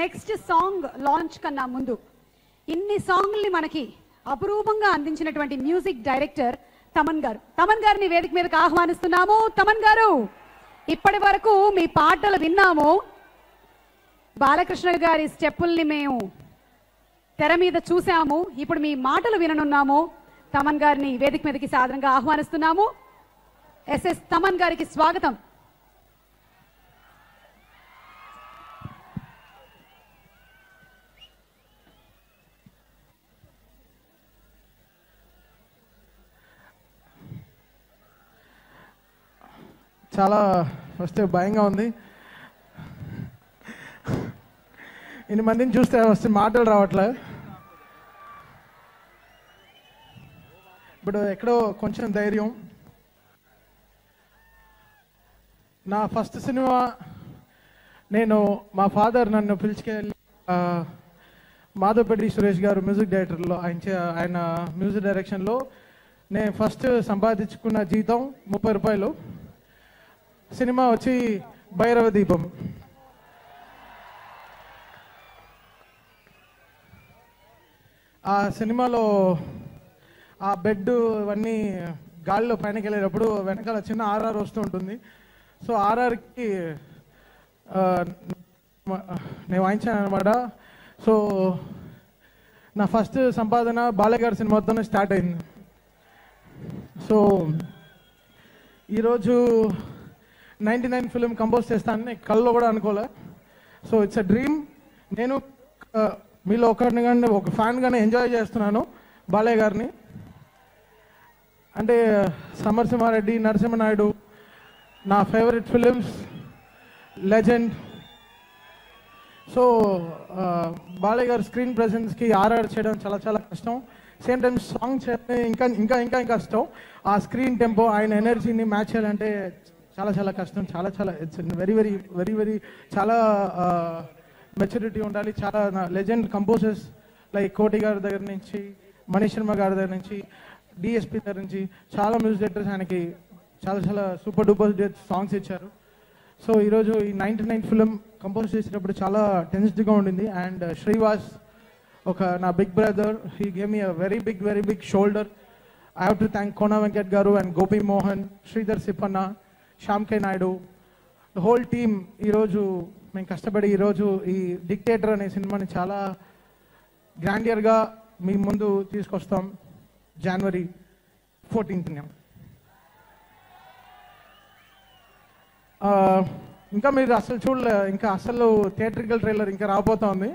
Next song launch కన్నా ముందు ఇన్ని సాంగ్ల్ని మనకి అపురూపంగా అందించినటువంటి మ్యూజిక్ డైరెక్టర్ తమన్ గారు. తమన్ గారిని వేదిక మీదకి ఆహ్వానిస్తున్నాము. తమన్ గారు, ఇప్పటి వరకు మీ పాటలు విన్నాము. బాలకృష్ణ గారి స్టెప్పుల్ని మేము తెర మీద చూసాము. ఇప్పుడు మీ మాటలు విననున్నాము. తమన్ గారిని వేదిక మీదకి సాదరంగా ఆహ్వానిస్తున్నాము. ఎస్ఎస్ తమన్ గారికి స్వాగతం. చాలా ఫస్ట్ భయంగా ఉంది. ఇన్ని మందిని చూస్తే ఫస్ట్ మాటలు రావట్లే. ఇప్పుడు ఎక్కడో కొంచెం ధైర్యం. నా ఫస్ట్ సినిమా నేను మా ఫాదర్ నన్ను పిలుచుకెళ్ళి మాధవపెడ్డి సురేష్ గారు మ్యూజిక్ డైరెక్టర్లో ఆయన మ్యూజిక్ డైరెక్షన్లో నేను ఫస్ట్ సంపాదించుకున్న జీతం 30 రూపాయలు. సినిమా వచ్చి భైరవ దీపం. ఆ సినిమాలో ఆ బెడ్ ఇవన్నీ గాలిలో పైనకి వెళ్ళేటప్పుడు వెనకాల చిన్న ఆర్ఆర్ వస్తూ ఉంటుంది. సో ఆర్ఆర్కి నేను వాయించాను అనమాట. సో నా ఫస్ట్ సంపాదన బాలయ్య సినిమాతోనే స్టార్ట్ అయింది. సో ఈరోజు 99 ఫిలిం కంపోజ్ చేస్తానని కళ్ళలో కూడా అనుకోలే. So it's a dream. నేను మీలో ఒకరిని ఒక ఫ్యాన్గానే ఎంజాయ్ చేస్తున్నాను బాలయ్య గారిని. అంటే సమరసింహారెడ్డి, నరసింహనాయుడు నా favourite films, legend. So Balayya గారు స్క్రీన్ ప్రెజెన్స్కి ఆర్ఆర్ చేయడం చాలా చాలా కష్టం. సేమ్ టైం సాంగ్ చేయడం ఇంకా ఇంకా ఇంకా ఇంకా కష్టం. ఆ స్క్రీన్ టెంపో, ఆయన ఎనర్జీని మ్యాచ్ చేయాలంటే చాలా చాలా కష్టం. చాలా చాలా it's very very very very చాలా మెచ్యూరిటీ ఉండాలి. చాలా లెజెండ్ కంపోజర్స్ లైక్ కోటి గారి దగ్గర నుంచి, మనీష్ శర్మ గారి దగ్గర నుంచి, డిఎస్పి దగ్గర నుంచి చాలా మ్యూజిక్ డైరెక్టర్స్ ఆయనకి చాలా చాలా సూపర్ డూపర్ సాంగ్స్ ఇచ్చారు. సో ఈరోజు ఈ 99 ఫిలిం కంపోజ్ చేసేటప్పుడు చాలా టెన్స్డ్గా ఉండింది. అండ్ శ్రీవాస్ ఒక నా big brother, he gave me a very big shoulder. I have to thank Kona Venkat garu and Gopi Mohan, Sridhar Sippana, Shyam K Naidu, the whole team. ఈరోజు మేము కష్టపడి ఈరోజు ఈ డిక్టేటర్ అనే సినిమాని చాలా గ్రాండియర్గా మీ ముందు తీసుకొస్తాం January 14th. ఇంకా మీరు అసలు చూడలే, ఇంకా అసలు థియేట్రికల్ ట్రైలర్ ఇంకా రాబోతోంది.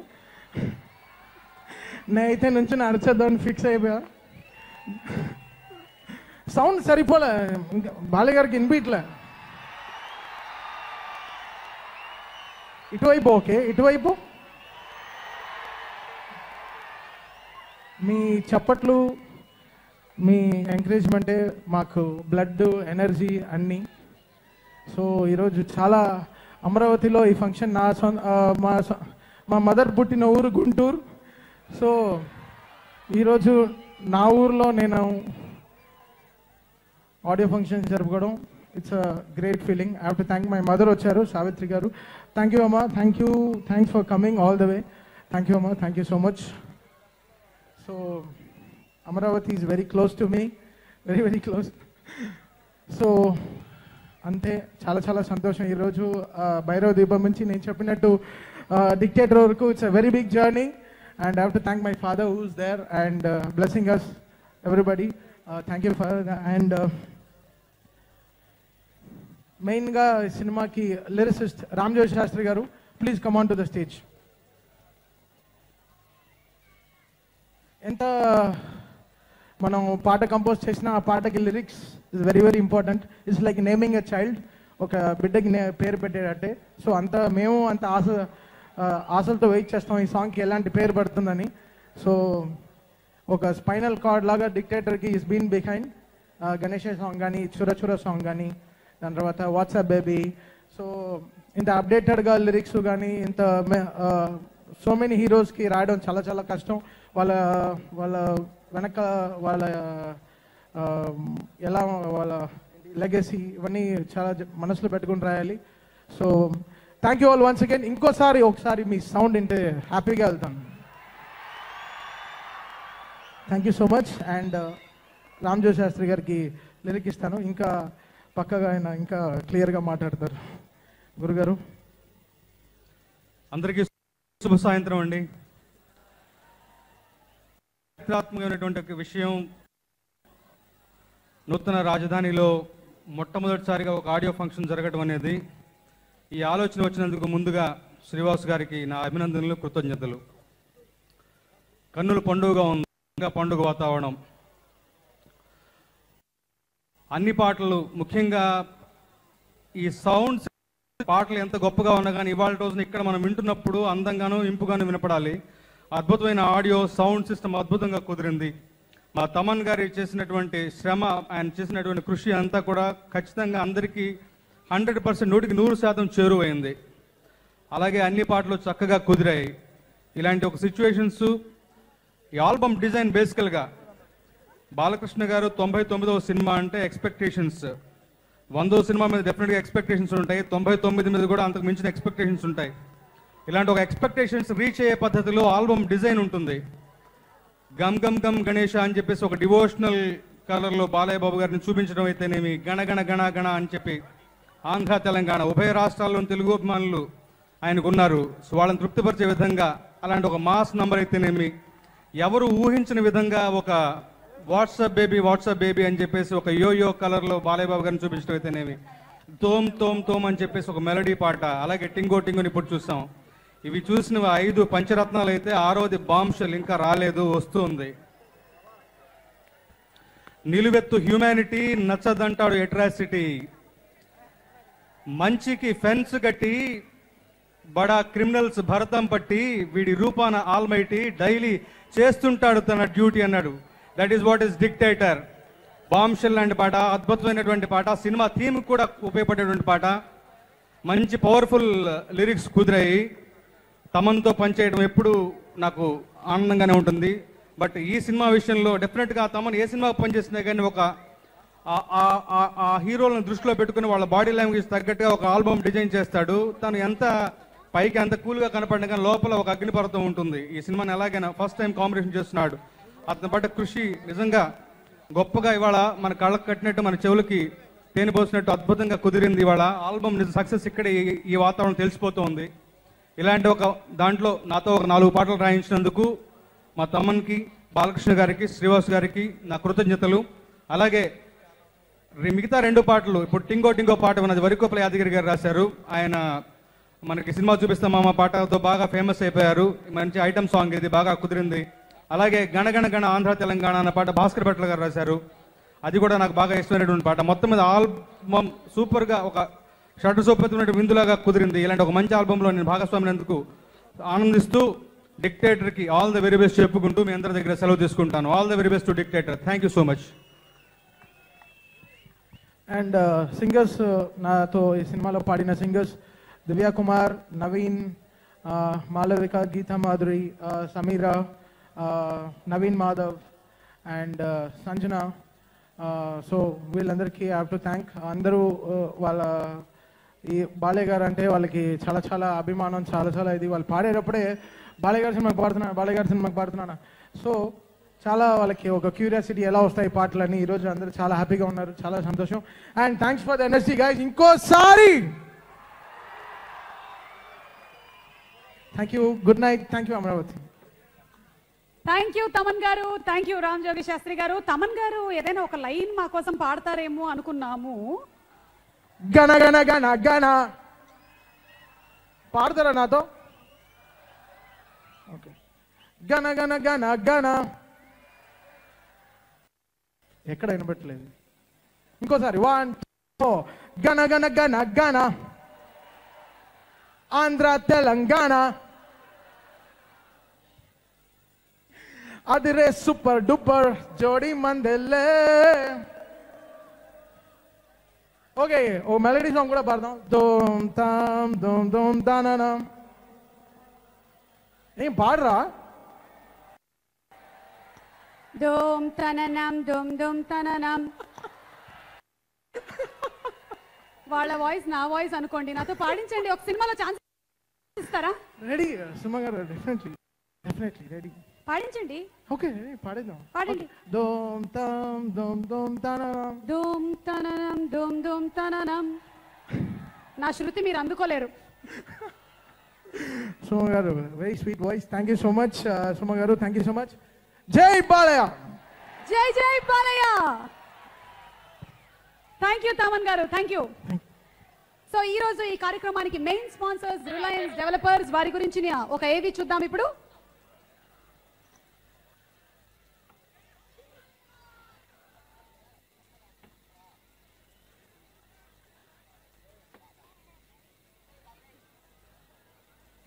నేనైతే నుంచి నడిచేద్దామని ఫిక్స్ అయిపోయా. సౌండ్ సరిపోలే, ఇంకా బాలయ్య గారికి వినిపించలే. ఇటువైపు ఓకే, ఇటువైపు మీ చప్పట్లు, మీ ఎంకరేజ్మెంటే మాకు బ్లడ్, ఎనర్జీ అన్నీ. సో ఈరోజు చాలా అమరావతిలో ఈ ఫంక్షన్ మా మదర్ పుట్టిన ఊరు గుంటూరు. సో ఈరోజు నా ఊర్లో నేను ఆడియో ఫంక్షన్ జరుపుకోవడం it's a great feeling. I have to thank my mother వచ్చారు, సావిత్రి గారు. థ్యాంక్ యూ అమ్మా, thanks for coming all the way. Thank you అమ్మా, thank you so much. So Amaravati is very close to me, very close. So అంతే, చాలా చాలా సంతోషం. ఈరోజు భైరవ దీపం నుంచి నేను చెప్పినట్టు డిక్టేటర్ వరకు it's a very big journey. And I have to thank my father who is there and blessing us everybody. Thank you for. And మెయిన్గా ఈ సినిమాకి లిరిసిస్ట్ రామ్జోషి శాస్త్రి గారు, please come on to the stage. ఎంత మనం పాట compose చేసిన ఆ పాటకి lyrics is very important. It's like naming a child. ఒక బిడ్డకి పేరు పెట్టేటట్టే. సో మేము అంత ఆశలతో వెయిట్ చేస్తాం ఈ సాంగ్కి ఎలాంటి పేరు పడుతుందని. సో ఒక స్పైనల్ కార్డ్ లాగా డిక్టేటర్కి is been behind. Ganesh song కానీ, చుర సాంగ్ కానీ, దాని తర్వాత వాట్సాప్ బేబీ. సో ఇంత అప్డేటెడ్గా లిరిక్స్ కానీ, ఇంత సో మెనీ హీరోస్కి రాయడం చాలా చాలా కష్టం. వాళ్ళ వెనక వాళ్ళ లెగసీ ఇవన్నీ చాలా మనసులో పెట్టుకుని రాయాలి. So thank you all once again. ఇంకోసారి ఒకసారి మీ సౌండ్ వింటే హ్యాపీగా వెళ్తాను. Thank you so much. And Ramjo Sastry గారికి లిరిక్ ఇస్తాను, ఇంకా పక్కగా ఆయన ఇంకా క్లియర్గా మాట్లాడతారు. గురుగారు. అందరికీ శుభ సాయంత్రం అండి. చారిత్రాత్మకమైనటువంటి ఒక విషయం, నూతన రాజధానిలో మొట్టమొదటిసారిగా ఒక ఆడియో ఫంక్షన్ జరగడం అనేది, ఈ ఆలోచన వచ్చినందుకు ముందుగా శ్రీవాస్ గారికి నా అభినందనలు, కృతజ్ఞతలు. కన్నుల పండుగగా ఉంది, పండుగ వాతావరణం. అన్ని పాటలు, ముఖ్యంగా ఈ సౌండ్స్ పాటలు ఎంత గొప్పగా ఉన్నా కానీ ఇవాళ రోజున ఇక్కడ మనం వింటున్నప్పుడు అందంగాను ఇంపుగాను వినపడాలి. అద్భుతమైన ఆడియో సౌండ్ సిస్టమ్ అద్భుతంగా కుదిరింది. మా తమన్ గారి చేసినటువంటి శ్రమ, ఆయన చేసినటువంటి కృషి అంతా కూడా ఖచ్చితంగా అందరికీ 100%, 100% చేరువైంది. అలాగే అన్ని పాటలు చక్కగా కుదిరాయి. ఇలాంటి ఒక సిచ్యువేషన్స్, ఈ ఆల్బమ్ డిజైన్ బేసికల్గా బాలకృష్ణ గారు 99వ సినిమా అంటే ఎక్స్పెక్టేషన్స్, 100వ సినిమా మీద డెఫినెట్గా ఎక్స్పెక్టేషన్స్ ఉంటాయి, 99 మీద కూడా అంతకు మించిన ఎక్స్పెక్టేషన్స్ ఉంటాయి. ఇలాంటి ఒక ఎక్స్పెక్టేషన్స్ రీచ్ అయ్యే పద్ధతిలో ఆల్బమ్ డిజైన్ ఉంటుంది. గమ్ గమ్ గమ్ గణేష అని చెప్పేసి ఒక డివోషనల్ కలర్లో బాలయ్య బాబు గారిని చూపించడం అయితేనేమి, గణ గణ గణ గణ అని చెప్పి ఆంధ్ర తెలంగాణ ఉభయ రాష్ట్రాల్లోని తెలుగు అభిమానులు ఆయనకు ఉన్నారు. సో వాళ్ళని తృప్తిపరిచే విధంగా అలాంటి ఒక మాస్ నంబర్ అయితేనేమి, ఎవరు ఊహించిన విధంగా ఒక వాట్సాప్ బేబీ అని చెప్పేసి ఒక యోయో కలర్లో బాలయ్య బాబు గారిని చూపించడం అయితేనేమి, తోమ్ తోమ్ తోమ్ అని చెప్పేసి ఒక మెలడీ పాట, అలాగే టింగో టింగోని ఇప్పుడు చూసాం. ఇవి చూసిన 5 పంచరత్నాలు అయితే 6వది బాంబ్షెల్ ఇంకా రాలేదు, వస్తుంది. నిలువెత్తు హ్యూమానిటీ, నచ్చదంటాడు ఎట్రాసిటీ, మంచికి ఫెన్స్ కట్టి బడా క్రిమినల్స్ భరతం పట్టి, వీడి రూపాన ఆల్మైటీ డైలీ చేస్తుంటాడు తన డ్యూటీ అన్నాడు. That is what is dictator. Bombshell లాంటి పాట, అద్భుతమైనటువంటి పాట, సినిమా థీమ్ కూడా ఉపయోగపడేటువంటి పాట, మంచి పవర్ఫుల్ లిరిక్స్ కుదిరాయి. తమన్తో పనిచేయడం ఎప్పుడు నాకు ఆనందంగానే ఉంటుంది. బట్ ఈ సినిమా విషయంలో డెఫినెట్గా తమన్ ఏ సినిమాకి పనిచేసినా కానీ ఒక ఆ హీరోలను దృష్టిలో పెట్టుకుని వాళ్ళ బాడీ లాంగ్వేజ్ తగ్గట్టుగా ఒక ఆల్బమ్ డిజైన్ చేస్తాడు. తను ఎంత పైకి అంత కూల్గా కనపడినా కానీ లోపల ఒక అగ్నిపర్వతం ఉంటుంది. ఈ సినిమాని ఎలాగైనా ఫస్ట్ టైం కాంబినేషన్ చేస్తున్నాడు. అతని పట్ల కృషి నిజంగా గొప్పగా ఇవాళ మన కళ్ళకు కట్టినట్టు, మన చెవులకి తేనె పోసినట్టు అద్భుతంగా కుదిరింది. ఇవాళ ఆల్బమ్ సక్సెస్ ఇక్కడే ఈ వాతావరణం తెలిసిపోతుంది. ఇలాంటి ఒక దాంట్లో నాతో ఒక 4 పాటలు రాయించినందుకు మా తమ్మన్కి, బాలకృష్ణ గారికి, శ్రీవాస్ గారికి నా కృతజ్ఞతలు. అలాగే మిగతా 2 పాటలు, ఇప్పుడు టింగో టింగో పాట ఉన్నది వరికోపల యాదగిరి గారు రాశారు. ఆయన మనకి సినిమా చూపిస్తాం మా పాటతో బాగా ఫేమస్ అయిపోయారు. మంచి ఐటమ్ సాంగ్, ఇది బాగా కుదిరింది. అలాగే గణగణ గణ ఆంధ్ర తెలంగాణ అన్న పాట భాస్కర్ భట్ల గారు రాశారు. అది కూడా నాకు బాగా ఇష్టమైనటువంటి పాట. మొత్తం మీద ఆల్బమ్ సూపర్గా ఒక షర్టు సోపతి విందులాగా కుదిరింది. ఇలాంటి ఒక మంచి ఆల్బంలో నేను భాగస్వామినందుకు ఆనందిస్తూ డిక్టేటర్కి ఆల్ ద వెరీ బెస్ట్ చెప్పుకుంటూ మీ అందరి దగ్గర సెలవు తీసుకుంటాను. All the very best to Dictator. Thank you so much. And singers, నాతో ఈ సినిమాలో పాడిన singers Divya Kumar, Naveen, Malavika, Geetha Madhuri, Sameera, Naveen Madhav and Sanjana. So వీళ్ళందరికీ ఐ హావ్ టు థ్యాంక్. అందరూ వాళ్ళ ఈ బాలయ్య గారు అంటే వాళ్ళకి చాలా చాలా అభిమానం, చాలా చాలా ఇది. వాళ్ళు పాడేటప్పుడే బాలయ్య గారి సినిమాకి పాడుతున్నాను. సో చాలా వాళ్ళకి ఒక క్యూరియాసిటీ, ఎలా వస్తాయి పాటలని. ఈరోజు అందరూ చాలా హ్యాపీగా ఉన్నారు, చాలా సంతోషం. And thanks for the energy guys. ఇంకోసారి thank you. Good night. Thank you Amaravati. Thank you Thaman garu, thank you Ram Jogi Sastry garu. Thaman గారు ఏదైనా ఒక లైన్ మా కోసం పాడతారేమో అనుకున్నాము. గణ గణ గణ గణ పాడతారా నాతో? ఓకే. గణ గణ గణ గణ, ఎక్కడ వినబట్టలేదు. ఇంకోసారి 1 2 గణ గణ గణ గణ ఆంధ్ర తెలంగాణ అదిరే సూపర్ డూపర్ జోడి మందెల్లే. ఓకే, ఓ మెలడీ సాంగ్ కూడా పాడదాం. దోమ్ తామ్ దోమ్ దోమ్ దానా. ఏం పాడరా? దోమ్ తననం దోమ్ దోమ్ తననం. వాళ్ళ వాయిస్ నా వాయిస్ అనుకోండి, నాతో పాడించండి. ఒక సినిమాలో ఛాన్స్ ఇస్తారా? రెడీ సుమ గారు, డెఫినెట్లీ డెఫినెట్లీ రెడీ. పాడించండి. ఓకే పాడేద్దాం. పాడండి. దోమ్ తామ్ దోమ్ దోమ్ తననం దోమ్ తననం దోమ్ దోమ్ తననం. నా శృతి మీరు అందుకోలేరు. సుమ గారు very sweet voice. Thank you so much Suma గారు, థ్యాంక్ యూ సో మచ్. జై బాలయ్య. జై జై Balayya. Thank you Thaman garu, thank you. So ఈ రోజు ఈ కార్యక్రమానికి మెయిన్ స్పాన్సర్స్ రిలయన్స్ డెవలపర్స్. వారి గురించి ఒక ఏవి చూద్దాం ఇప్పుడు.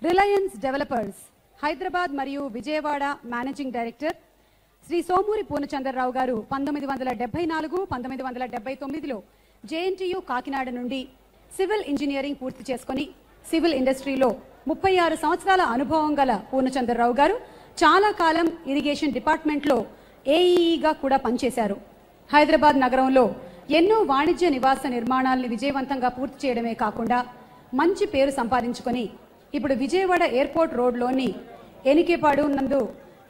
రిలయన్స్ డెవలపర్స్ హైదరాబాద్ మరియు విజయవాడ మేనేజింగ్ డైరెక్టర్ శ్రీ సోమూరి పూర్ణచంద్రరావు గారు 1974 1979లో జేఎన్టీయు కాకినాడ నుండి సివిల్ ఇంజనీరింగ్ పూర్తి చేసుకొని సివిల్ ఇండస్ట్రీలో 36 సంవత్సరాల అనుభవం గల పూర్ణచంద్రరావు గారు చాలా కాలం ఇరిగేషన్ డిపార్ట్మెంట్లో ఏఈగా కూడా పనిచేశారు. హైదరాబాద్ నగరంలో ఎన్నో వాణిజ్య నివాస నిర్మాణాలను విజయవంతంగా పూర్తి చేయడమే కాకుండా మంచి పేరు సంపాదించుకొని ఇప్పుడు విజయవాడ ఎయిర్పోర్ట్ రోడ్లోని ఎనికేపాడు నందు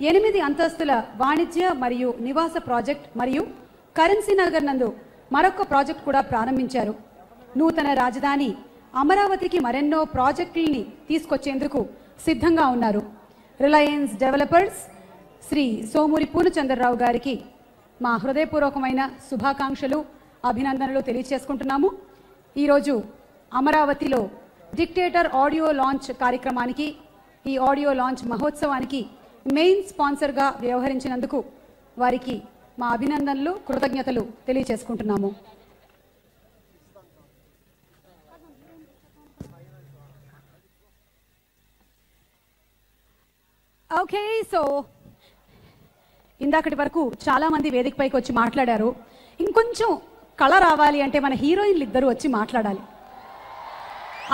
8 అంతస్తుల వాణిజ్య మరియు నివాస ప్రాజెక్ట్ మరియు కరెన్సీ నగర్ నందు మరొక ప్రాజెక్ట్ కూడా ప్రారంభించారు. నూతన రాజధాని అమరావతికి మరెన్నో ప్రాజెక్టుల్ని తీసుకొచ్చేందుకు సిద్ధంగా ఉన్నారు. రిలయన్స్ డెవలపర్స్ శ్రీ సోమూరి పూర్ణచంద్రరావు గారికి మా హృదయపూర్వకమైన శుభాకాంక్షలు, అభినందనలు తెలియజేసుకుంటున్నాము. ఈరోజు అమరావతిలో డిక్టేటర్ ఆడియో లాంచ్ కార్యక్రమానికి, ఈ ఆడియో లాంచ్ మహోత్సవానికి మెయిన్ స్పాన్సర్గా వ్యవహరించినందుకు వారికి మా అభినందనలు, కృతజ్ఞతలు తెలియజేసుకుంటున్నాము. ఓకే, సో ఇందాకటి వరకు చాలా మంది వేదిక పైకి వచ్చి మాట్లాడారు. ఇంకొంచెం కళ రావాలి అంటే మన హీరోయిన్లు ఇద్దరు వచ్చి మాట్లాడాలి.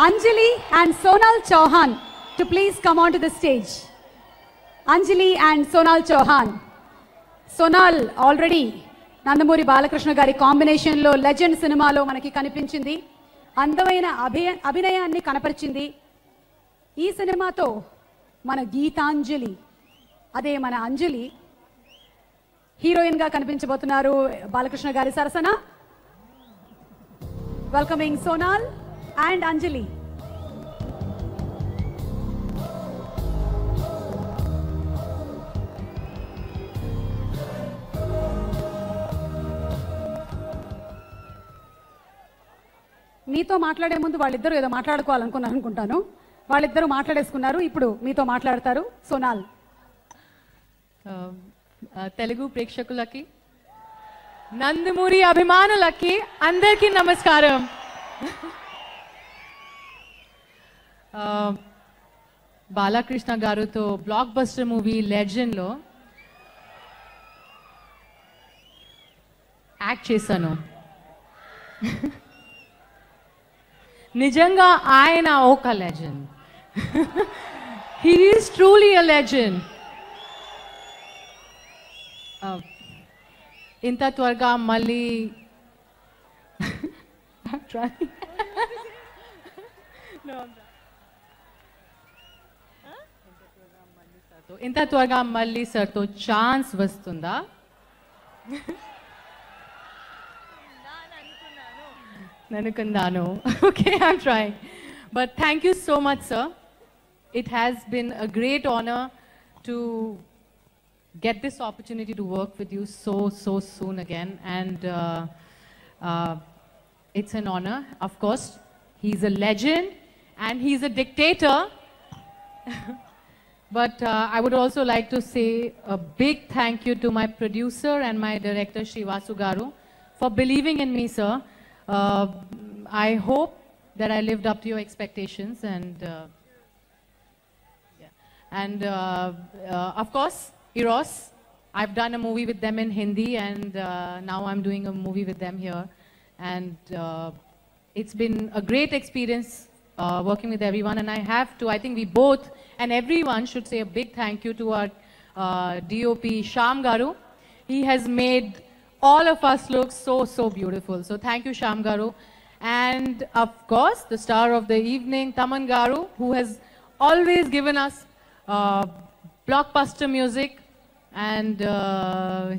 Anjali and Sonal Chauhan to please come on to the stage. Anjali and Sonal Chauhan. Sonal already Nandamuri Balakrishna గారి కాంబినేషన్లో లెజెండ్ సినిమాలో మనకి కనిపించింది. అందమైన అభినయాన్ని కనపరిచింది. ఈ సినిమాతో మన గీతాంజలి, అదే మన అంజలి హీరోయిన్గా కనిపించబోతున్నారు బాలకృష్ణ గారి సరసన. Welcoming Sonal and Anjali. మీతో మాట్లాడే ముందు వాళ్ళిద్దరూ ఏదో మాట్లాడుకోవాలనుకున్నారు అనుకుంటాను. వాళ్ళిద్దరూ మాట్లాడేసుకున్నారు. ఇప్పుడు మీతో మాట్లాడతారు సోనాల్. తెలుగు ప్రేక్షకులకి, నందమూరి అభిమానులకి అందరికీ నమస్కారం. బాలకృష్ణ గారుతో బ్లాక్ బస్టర్ మూవీ లెజెండ్లో యాక్ట్ చేశాను. నిజంగా ఆయన ఒక legend. He is truly a legend. ఇంత త్వరగా మళ్ళీ ఇంత త్వరగా మళ్ళీ సార్తో ఛాన్స్ వస్తుందా? అనుకున్నాను. Okay, I'm trying. But thank you so much sir. It has been a great honor to get this opportunity to work with you so soon again, and it's an honor. Of course, he's a legend and he's a dictator. But I would also like to say a big thank you to my producer and my director Srivasu Garu for believing in me, sir. I hope that I lived up to your expectations, and of course Eros, I've done a movie with them in Hindi, and now I'm doing a movie with them here, and it's been a great experience working with everyone, and I have to, I think we both and everyone should say a big thank you to our DOP Shyam Garu. He has made all of us look so beautiful. So thank you, Shyam Garu. And of course, the star of the evening, Taman Garu, who has always given us blockbuster music. And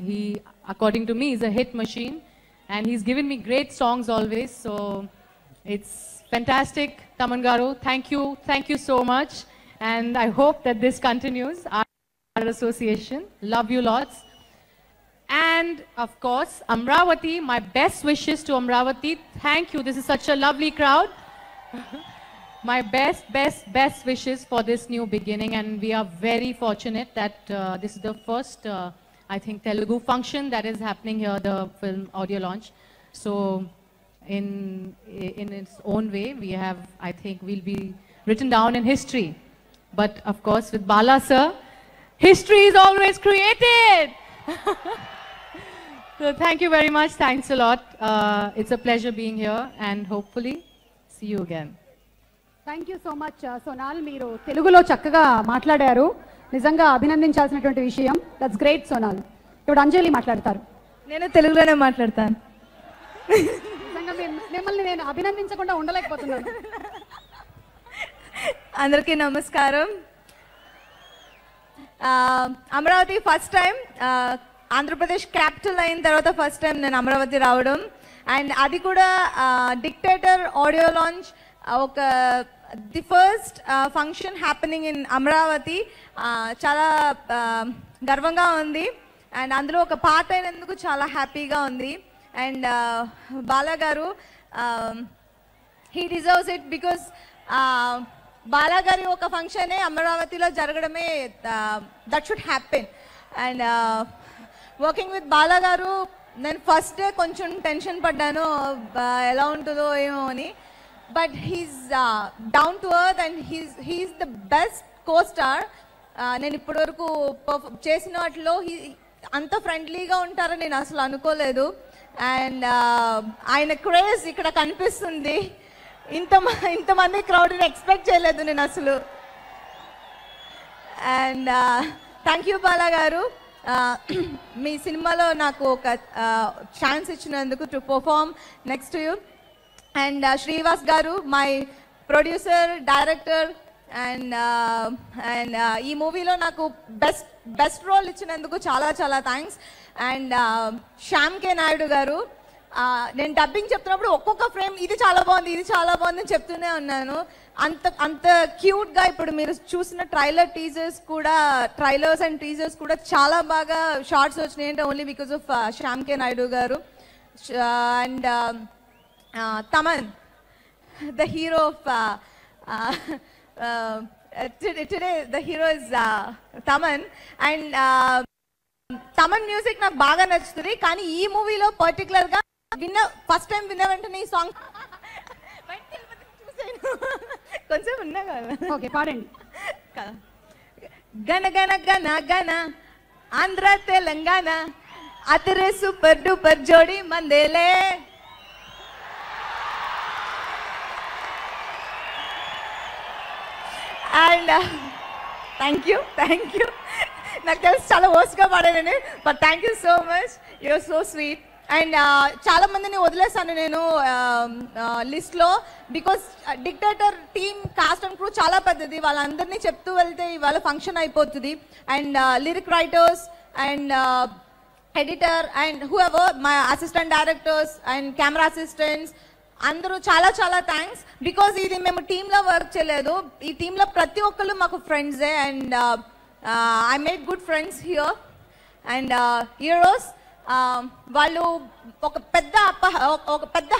he, according to me, is a hit machine. And he's given me great songs always. So it's fantastic, Taman Garu. Thank you so much. And I hope that this continues, our association. Love you lots. And of course, Amravati, my best wishes to Amravati. Thank you. This is such a lovely crowd. My best wishes for this new beginning. And we are very fortunate that this is the first, I think, Telugu function that is happening here, the film audio launch. So in its own way, we have, I think, we'll be written down in history. But of course, with Bala sir, history is always created. So thank you very much. Thanks a lot. It's a pleasure being here and hopefully see you again. Thank you so much Sonal. మీరు తెలుగులో చక్కగా మాట్లాడారు, నిజంగా అభినందించాల్సినటువంటి విషయం. That's great Sonal. ఇప్పుడు అంజలి మాట్లాడతారు. నేను తెలుగులోనే మాట్లాడతాను. నిజంగా మిమ్మల్ని నేను అభినందించకుండా ఉండలేకపోతున్నాను. అందరికీ నమస్కారం. Amaravati first time, Andhra Pradesh capital అయిన తర్వాత ఫస్ట్ టైం నేను అమరావతి రావడం. అండ్ అది కూడా డిక్టేటర్ ఆడియో లాంచ్, ఒక the first function happening in Amaravati. చాలా గర్వంగా ఉంది. అండ్ అందులో ఒక పార్ట్ అయినందుకు చాలా హ్యాపీగా ఉంది. And Bala garu, he deserves it because Bala గారి ఒక ఫంక్షనే అమరావతిలో జరగడమే, that should happen. And working with Bala garu, నేను ఫస్ట్ డే కొంచెం టెన్షన్ పడ్డాను, ఎలా ఉంటుందో ఏమో అని. But he's down to earth and he's the best co-star. నేను ఇప్పటివరకు చేసిన వాటిలో అంత ఫ్రెండ్లీగా ఉంటారని నేను అసలు అనుకోలేదు. అండ్ ఆయన క్రేజ్ ఇక్కడ కనిపిస్తుంది. ఇంతమంది క్రౌడ్ని ఎక్స్పెక్ట్ చేయలేదు నేను అసలు. అండ్ థ్యాంక్ యూ బాలా గారు, మీ సినిమాలో నాకు ఒక ఛాన్స్ ఇచ్చినందుకు to perform next to you. And Srivas గారు, మై ప్రొడ్యూసర్, డైరెక్టర్. అండ్ ఈ మూవీలో నాకు బెస్ట్ రోల్ ఇచ్చినందుకు చాలా చాలా thanks. And Shyam K Naidu గారు, నేను డబ్బింగ్ చెప్తున్నప్పుడు ఒక్కొక్క ఫ్రేమ్ ఇది చాలా బాగుంది, ఇది చాలా బాగుంది అని చెప్తూనే ఉన్నాను. అంత క్యూట్గా ఇప్పుడు మీరు చూసిన ట్రైలర్స్ అండ్ టీజర్స్ కూడా చాలా బాగా షార్ట్స్ వచ్చినాయి అంటే only because of Shyam K Naidu గారు. And Thaman, the hero of today, the hero is Thaman. And Thaman music నాకు బాగా నచ్చుతుంది, కానీ ఈ మూవీలో పర్టికులర్గా ఫస్ట్ టైం విన్న వెంటనే ఈ సాంగ్ కొంచెం ఉన్నా కదా. ఓకే, పాడండి. గన గన గన గన ఆంధ్ర తెలంగాణ అతరే సూపర్ డూపర్ జోడి మందేలే. అండ్ థ్యాంక్ యూ నాకు తెలిసి చాలా వర్స్గా పాడానని, but thank you so much, you're so sweet. And చాలా మందిని వదిలేసాను నేను లిస్ట్లో, because Dictator team cast and crew చాలా పెద్దది, వాళ్ళందరినీ చెప్తూ వెళ్తే ఇవాళ ఫంక్షన్ అయిపోతుంది. And lyric writers and editor and whoever, my assistant directors and camera assistants అందరూ చాలా చాలా థ్యాంక్స్. బికాజ్ ఇది మేము టీంలో వర్క్ చేయలేదు, ఈ టీంలో ప్రతి ఒక్కరు మాకు ఫ్రెండ్సే. And I made good friends here. And heroes వాళ్ళు ఒక పెద్ద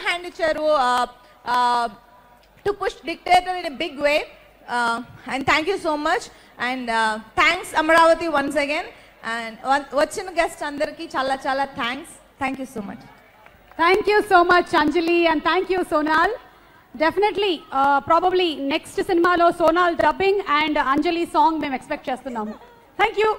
హ్యాండ్ ఇచ్చారు to push Dictator in a big way. And thank you so much. And thanks Amaravati once again. And వచ్చిన గెస్ట్ అందరికీ చాలా చాలా thank you so much. Thank you so much, Anjali, and thank you, Sonal. Definitely, probably next cinema lo Sonal dubbing and Anjali song మేము expect చేస్తున్నాము. Thank you.